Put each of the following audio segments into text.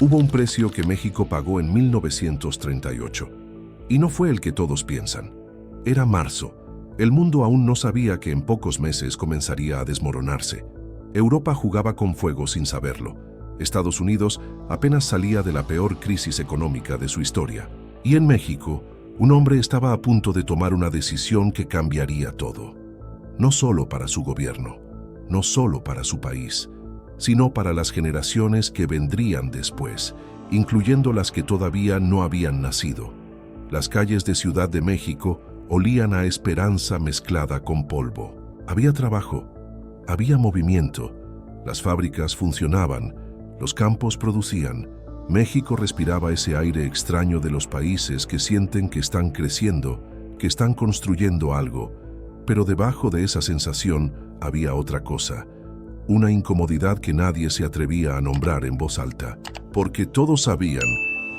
Hubo un precio que México pagó en 1938, y no fue el que todos piensan. Era marzo. El mundo aún no sabía que en pocos meses comenzaría a desmoronarse. Europa jugaba con fuego sin saberlo. Estados Unidos apenas salía de la peor crisis económica de su historia. Y en México, un hombre estaba a punto de tomar una decisión que cambiaría todo. No solo para su gobierno, no solo para su país, sino para las generaciones que vendrían después, incluyendo las que todavía no habían nacido. Las calles de Ciudad de México olían a esperanza mezclada con polvo. Había trabajo, había movimiento, las fábricas funcionaban, los campos producían. México respiraba ese aire extraño de los países que sienten que están creciendo, que están construyendo algo, pero debajo de esa sensación había otra cosa, una incomodidad que nadie se atrevía a nombrar en voz alta, porque todos sabían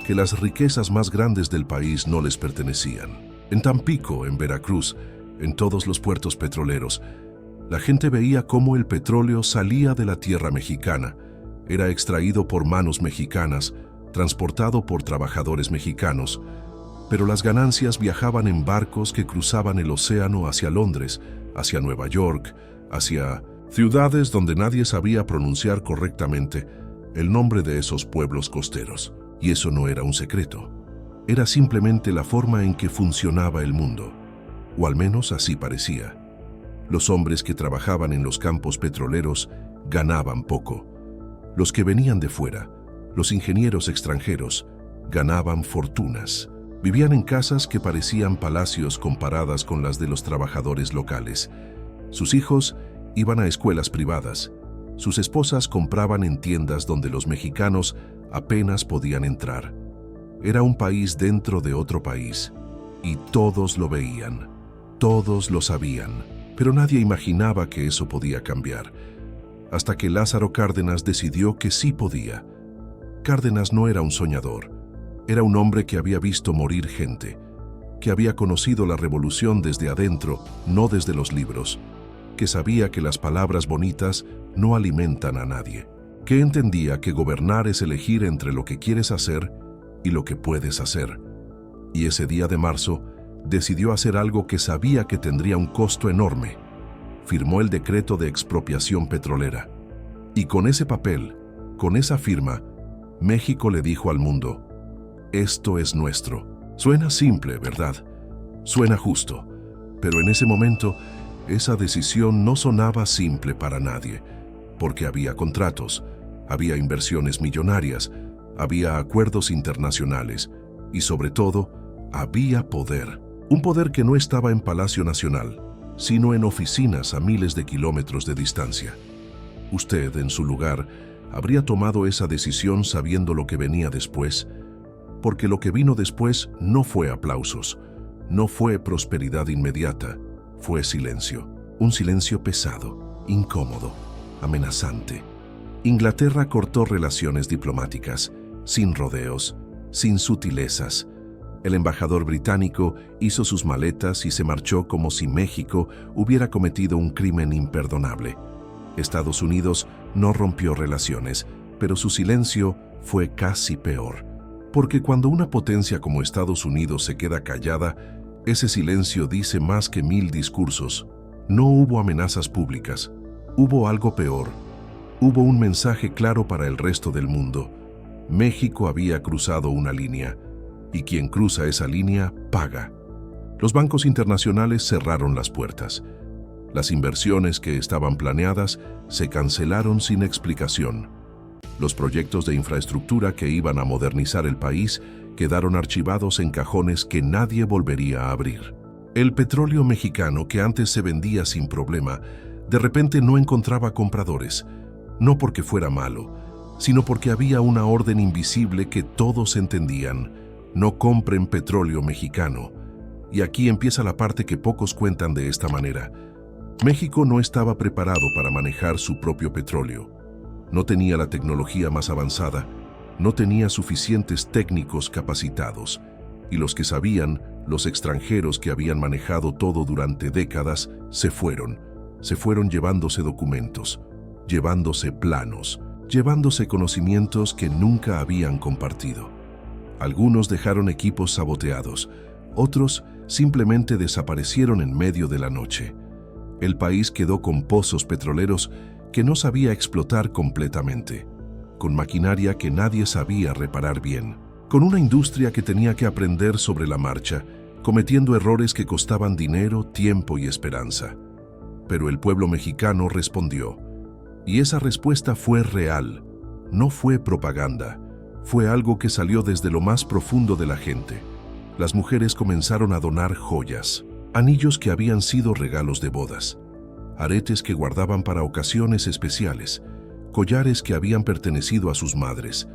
que las riquezas más grandes del país no les pertenecían. En Tampico, en Veracruz, en todos los puertos petroleros, la gente veía cómo el petróleo salía de la tierra mexicana, era extraído por manos mexicanas, transportado por trabajadores mexicanos, pero las ganancias viajaban en barcos que cruzaban el océano hacia Londres, hacia Nueva York, hacia ciudades donde nadie sabía pronunciar correctamente el nombre de esos pueblos costeros. Y eso no era un secreto. Era simplemente la forma en que funcionaba el mundo, o al menos así parecía. Los hombres que trabajaban en los campos petroleros ganaban poco. Los que venían de fuera, los ingenieros extranjeros, ganaban fortunas. Vivían en casas que parecían palacios comparadas con las de los trabajadores locales. Sus hijos iban a escuelas privadas. Sus esposas compraban en tiendas donde los mexicanos apenas podían entrar. Era un país dentro de otro país, y todos lo veían, todos lo sabían, pero nadie imaginaba que eso podía cambiar, hasta que Lázaro Cárdenas decidió que sí podía. Cárdenas no era un soñador, era un hombre que había visto morir gente, que había conocido la revolución desde adentro, no desde los libros, que sabía que las palabras bonitas no alimentan a nadie, que entendía que gobernar es elegir entre lo que quieres hacer y lo que puedes hacer. Y ese día de marzo decidió hacer algo que sabía que tendría un costo enorme. Firmó el decreto de expropiación petrolera. Y con ese papel, con esa firma, México le dijo al mundo: esto es nuestro. Suena simple, ¿verdad? Suena justo. Pero en ese momento, esa decisión no sonaba simple para nadie, porque había contratos, había inversiones millonarias, había acuerdos internacionales y, sobre todo, había poder. Un poder que no estaba en Palacio Nacional, sino en oficinas a miles de kilómetros de distancia. Usted, en su lugar, habría tomado esa decisión sabiendo lo que venía después, porque lo que vino después no fue aplausos, no fue prosperidad inmediata, fue silencio. Un silencio pesado, incómodo, amenazante. Inglaterra cortó relaciones diplomáticas, sin rodeos, sin sutilezas. El embajador británico hizo sus maletas y se marchó como si México hubiera cometido un crimen imperdonable. Estados Unidos no rompió relaciones, pero su silencio fue casi peor. Porque cuando una potencia como Estados Unidos se queda callada, ese silencio dice más que 1000 discursos. No hubo amenazas públicas, hubo algo peor. Hubo un mensaje claro para el resto del mundo. México había cruzado una línea, y quien cruza esa línea paga. Los bancos internacionales cerraron las puertas. Las inversiones que estaban planeadas se cancelaron sin explicación. Los proyectos de infraestructura que iban a modernizar el país quedaron archivados en cajones que nadie volvería a abrir. El petróleo mexicano, que antes se vendía sin problema, de repente no encontraba compradores, no porque fuera malo, sino porque había una orden invisible que todos entendían: no compren petróleo mexicano. Y aquí empieza la parte que pocos cuentan de esta manera. México no estaba preparado para manejar su propio petróleo. No tenía la tecnología más avanzada, no tenía suficientes técnicos capacitados, y los que sabían, los extranjeros que habían manejado todo durante décadas, se fueron llevándose documentos, llevándose planos. llevándose conocimientos que nunca habían compartido. Algunos dejaron equipos saboteados, otros simplemente desaparecieron en medio de la noche. El país quedó con pozos petroleros que no sabía explotar completamente, con maquinaria que nadie sabía reparar bien, con una industria que tenía que aprender sobre la marcha, cometiendo errores que costaban dinero, tiempo y esperanza. Pero el pueblo mexicano respondió, y esa respuesta fue real, no fue propaganda, fue algo que salió desde lo más profundo de la gente. Las mujeres comenzaron a donar joyas, anillos que habían sido regalos de bodas, aretes que guardaban para ocasiones especiales, collares que habían pertenecido a sus madres.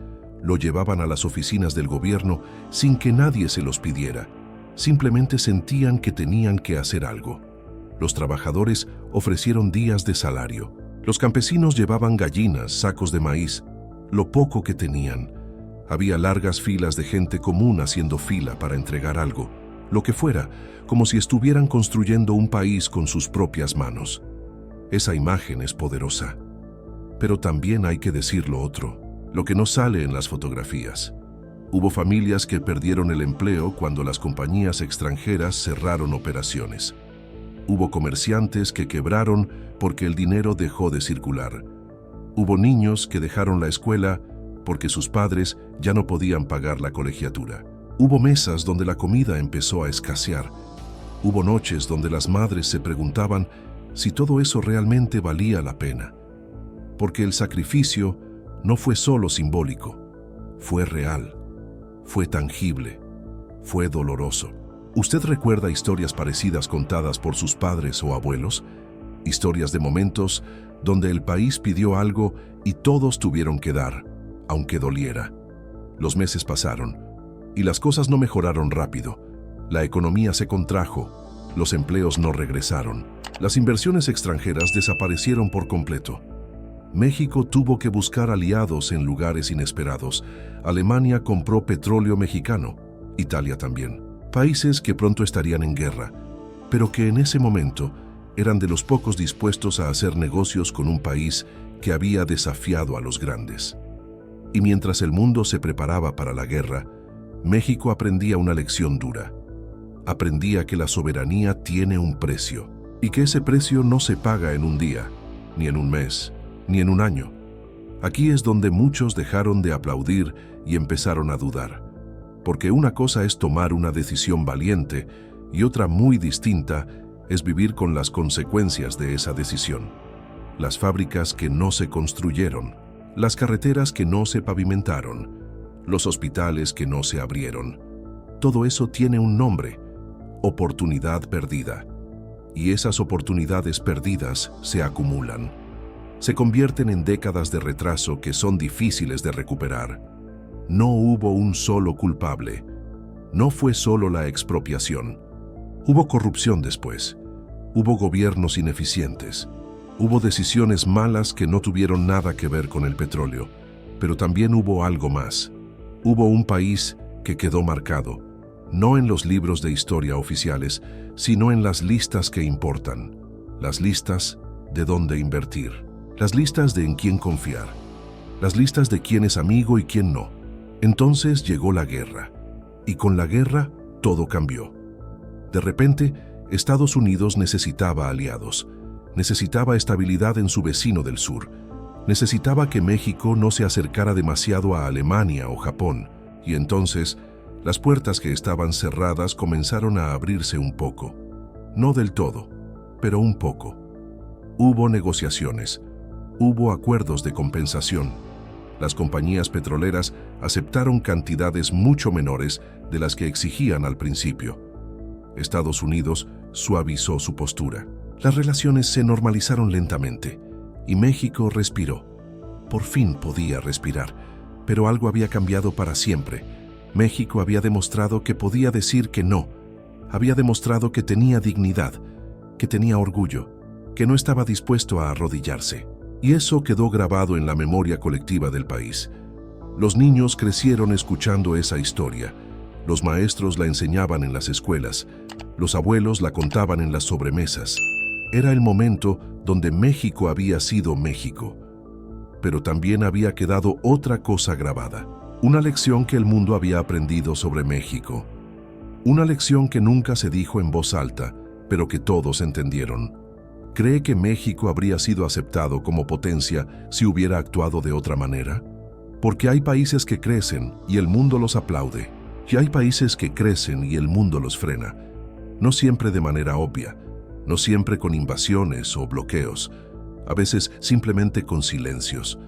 Lo llevaban a las oficinas del gobierno sin que nadie se los pidiera. Simplemente sentían que tenían que hacer algo. Los trabajadores ofrecieron días de salario. Los campesinos llevaban gallinas, sacos de maíz, lo poco que tenían. Había largas filas de gente común haciendo fila para entregar algo, lo que fuera, como si estuvieran construyendo un país con sus propias manos. Esa imagen es poderosa. Pero también hay que decir lo otro, lo que no sale en las fotografías. Hubo familias que perdieron el empleo cuando las compañías extranjeras cerraron operaciones. Hubo comerciantes que quebraron porque el dinero dejó de circular. Hubo niños que dejaron la escuela porque sus padres ya no podían pagar la colegiatura. Hubo mesas donde la comida empezó a escasear. Hubo noches donde las madres se preguntaban si todo eso realmente valía la pena. Porque el sacrificio no fue solo simbólico, fue real, fue tangible, fue doloroso. ¿Usted recuerda historias parecidas contadas por sus padres o abuelos? Historias de momentos donde el país pidió algo y todos tuvieron que dar, aunque doliera. Los meses pasaron y las cosas no mejoraron rápido. La economía se contrajo, los empleos no regresaron, las inversiones extranjeras desaparecieron por completo. México tuvo que buscar aliados en lugares inesperados. Alemania compró petróleo mexicano, Italia también. Países que pronto estarían en guerra, pero que en ese momento eran de los pocos dispuestos a hacer negocios con un país que había desafiado a los grandes. Y mientras el mundo se preparaba para la guerra, México aprendía una lección dura. Aprendía que la soberanía tiene un precio, y que ese precio no se paga en un día, ni en un mes, ni en un año. Aquí es donde muchos dejaron de aplaudir y empezaron a dudar. Porque una cosa es tomar una decisión valiente y otra muy distinta es vivir con las consecuencias de esa decisión. Las fábricas que no se construyeron, las carreteras que no se pavimentaron, los hospitales que no se abrieron. Todo eso tiene un nombre: oportunidad perdida. Y esas oportunidades perdidas se acumulan. Se convierten en décadas de retraso que son difíciles de recuperar. No hubo un solo culpable. No fue solo la expropiación. Hubo corrupción después. Hubo gobiernos ineficientes. Hubo decisiones malas que no tuvieron nada que ver con el petróleo. Pero también hubo algo más. Hubo un país que quedó marcado, no en los libros de historia oficiales, sino en las listas que importan. Las listas de dónde invertir. Las listas de en quién confiar. Las listas de quién es amigo y quién no. Entonces llegó la guerra, y con la guerra todo cambió. De repente, Estados Unidos necesitaba aliados, necesitaba estabilidad en su vecino del sur, necesitaba que México no se acercara demasiado a Alemania o Japón, y entonces las puertas que estaban cerradas comenzaron a abrirse un poco. No del todo, pero un poco. Hubo negociaciones, hubo acuerdos de compensación. Las compañías petroleras aceptaron cantidades mucho menores de las que exigían al principio. Estados Unidos suavizó su postura. Las relaciones se normalizaron lentamente y México respiró. Por fin podía respirar, pero algo había cambiado para siempre. México había demostrado que podía decir que no. Había demostrado que tenía dignidad, que tenía orgullo, que no estaba dispuesto a arrodillarse. Y eso quedó grabado en la memoria colectiva del país. Los niños crecieron escuchando esa historia. Los maestros la enseñaban en las escuelas. Los abuelos la contaban en las sobremesas. Era el momento donde México había sido México. pero también había quedado otra cosa grabada. Una lección que el mundo había aprendido sobre México. Una lección que nunca se dijo en voz alta, pero que todos entendieron. ¿Cree que México habría sido aceptado como potencia si hubiera actuado de otra manera? Porque hay países que crecen y el mundo los aplaude, y hay países que crecen y el mundo los frena. No siempre de manera obvia, no siempre con invasiones o bloqueos, a veces simplemente con silencios,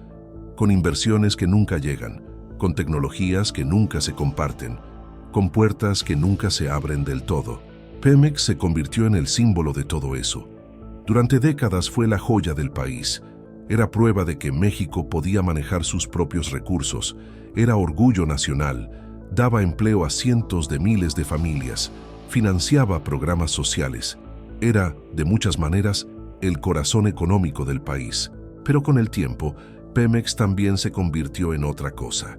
con inversiones que nunca llegan, con tecnologías que nunca se comparten, con puertas que nunca se abren del todo. Pemex se convirtió en el símbolo de todo eso. Durante décadas fue la joya del país. Era prueba de que México podía manejar sus propios recursos, era orgullo nacional, daba empleo a cientos de miles de familias, financiaba programas sociales. Era, de muchas maneras, el corazón económico del país. Pero con el tiempo, Pemex también se convirtió en otra cosa.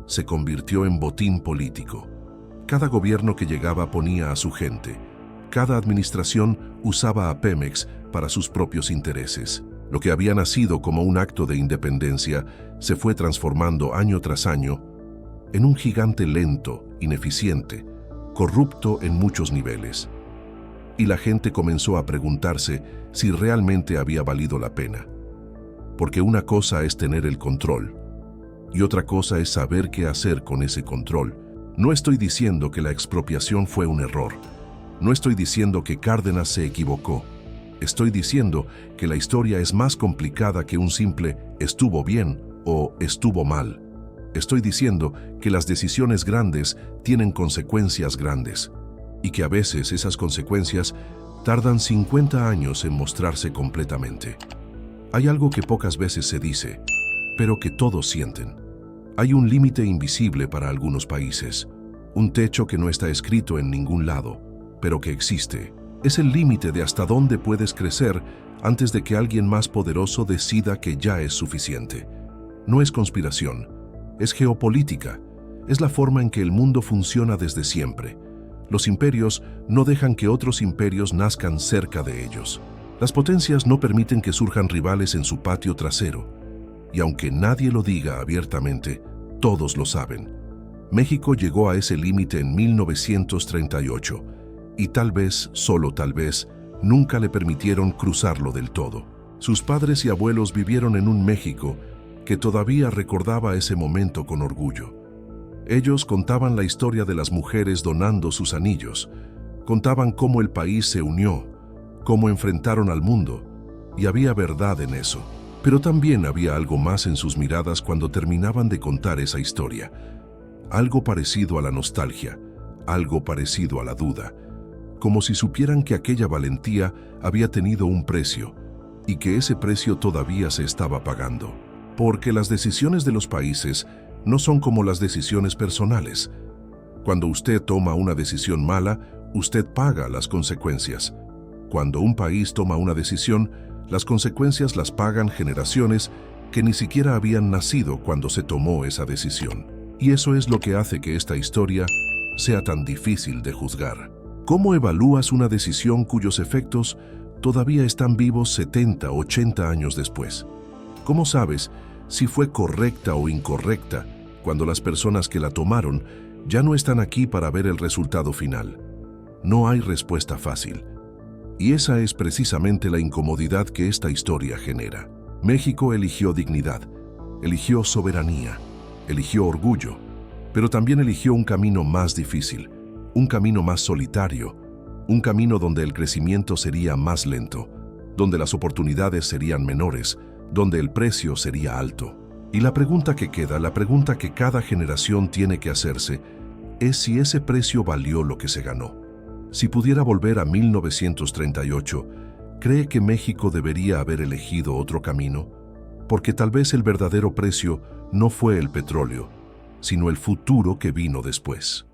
Se convirtió en botín político. Cada gobierno que llegaba ponía a su gente. Cada administración usaba a Pemex para sus propios intereses. Lo que había nacido como un acto de independencia se fue transformando año tras año en un gigante lento, ineficiente, corrupto en muchos niveles. Y la gente comenzó a preguntarse si realmente había valido la pena. Porque una cosa es tener el control y otra cosa es saber qué hacer con ese control. No estoy diciendo que la expropiación fue un error. No estoy diciendo que Cárdenas se equivocó. Estoy diciendo que la historia es más complicada que un simple estuvo bien o estuvo mal. Estoy diciendo que las decisiones grandes tienen consecuencias grandes y que a veces esas consecuencias tardan 50 años en mostrarse completamente. Hay algo que pocas veces se dice, pero que todos sienten. Hay un límite invisible para algunos países, un techo que no está escrito en ningún lado, pero que existe. Es el límite de hasta dónde puedes crecer antes de que alguien más poderoso decida que ya es suficiente. No es conspiración, es geopolítica. Es la forma en que el mundo funciona desde siempre. Los imperios no dejan que otros imperios nazcan cerca de ellos. Las potencias no permiten que surjan rivales en su patio trasero. Y aunque nadie lo diga abiertamente, todos lo saben. México llegó a ese límite en 1938. Y tal vez, solo tal vez, nunca le permitieron cruzarlo del todo. Sus padres y abuelos vivieron en un México que todavía recordaba ese momento con orgullo. Ellos contaban la historia de las mujeres donando sus anillos, contaban cómo el país se unió, cómo enfrentaron al mundo, y había verdad en eso. Pero también había algo más en sus miradas cuando terminaban de contar esa historia. Algo parecido a la nostalgia, algo parecido a la duda. Como si supieran que aquella valentía había tenido un precio y que ese precio todavía se estaba pagando. Porque las decisiones de los países no son como las decisiones personales. Cuando usted toma una decisión mala, usted paga las consecuencias. Cuando un país toma una decisión, las consecuencias las pagan generaciones que ni siquiera habían nacido cuando se tomó esa decisión. Y eso es lo que hace que esta historia sea tan difícil de juzgar. ¿Cómo evalúas una decisión cuyos efectos todavía están vivos 70, 80 años después? ¿Cómo sabes si fue correcta o incorrecta cuando las personas que la tomaron ya no están aquí para ver el resultado final? No hay respuesta fácil. Y esa es precisamente la incomodidad que esta historia genera. México eligió dignidad, eligió soberanía, eligió orgullo, pero también eligió un camino más difícil, un camino más solitario, un camino donde el crecimiento sería más lento, donde las oportunidades serían menores, donde el precio sería alto. Y la pregunta que queda, la pregunta que cada generación tiene que hacerse, es si ese precio valió lo que se ganó. Si pudiera volver a 1938, ¿cree que México debería haber elegido otro camino? Porque tal vez el verdadero precio no fue el petróleo, sino el futuro que vino después.